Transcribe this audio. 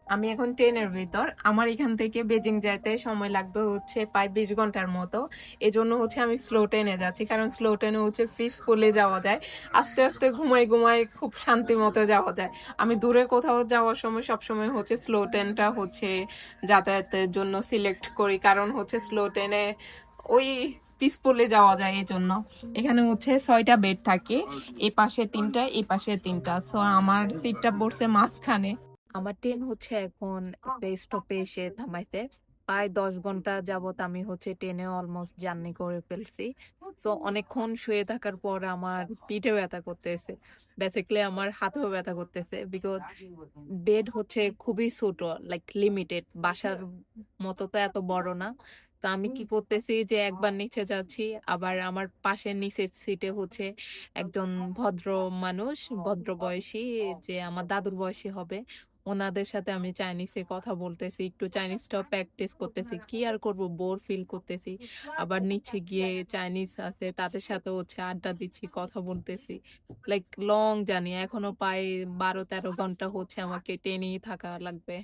আমি এখন ট্রেনের ভিতর। আমার এখান থেকে বেজিং যাইতে সময় লাগবে হচ্ছে প্রায় ২০ ঘন্টার মতো। এজন্য হচ্ছে আমি স্লো ট্রেনে যাচ্ছি। কারণ স্লো ট্রেনে হচ্ছে পিসফুলি যাওয়া যায়। আস্তে, আস্তে ঘুমায়, ঘুমায় খুব শান্তি মতো যাওয়া যায়। আমি দূরে কোথাও যাওয়ার সময় সবসময় হচ্ছে স্লো ট্রেনটা হচ্ছে যাতায়াতের জন্য সিলেক্ট করি। কারণ হচ্ছে স্লো ট্রেনে ওই পিসফুলি যাওয়া যায় এজন্য। এখানে হচ্ছে ৬ টা বেড থাকে। এই পাশে ৩ টা, এই পাশে ৩ টা। সো আমার সিটটা পড়ছে মাঝখানে। আমার ট্রেন হচ্ছে এখন একটা স্টপে এসে থামাইছে। প্রায় ১০ ঘন্টা যাবত আমি হচ্ছে ট্রেনে অলমোস্ট জার্নি করে ফেলছি। সো অনেকক্ষণ শুয়ে থাকার পর আমার পিঠে ব্যথা করতেছে। বেসিক্যালি আমার হাতেও ব্যথা করতেছে। বিকজ বেড হচ্ছে খুবই ছোট, লাইক লিমিটেড। বাসার মতো তো এত বড় না। তো আমি কি করতেছি যে একবার নিচে যাচ্ছি, আবার আমার পাশের নিচের সিটে হচ্ছে একজন ভদ্র মানুষ, ভদ্র বয়সী, যে আমার দাদুর বয়সী হবে। ওনাদের সাথে আমি চাইনিজে কথা বলতেছি। একটু চাইনিজটাও প্র্যাকটিস করতেছি। কি আর করব, বোর ফিল করতেছি। আবার নিচে গিয়ে চাইনিজ আছে তাদের সাথে হচ্ছে আড্ডা দিচ্ছি, কথা বলতেছি। Like long journey. এখনো প্রায় ১২-১৩ ঘন্টা হচ্ছে আমাকে ট্রেনেই থাকা লাগবে।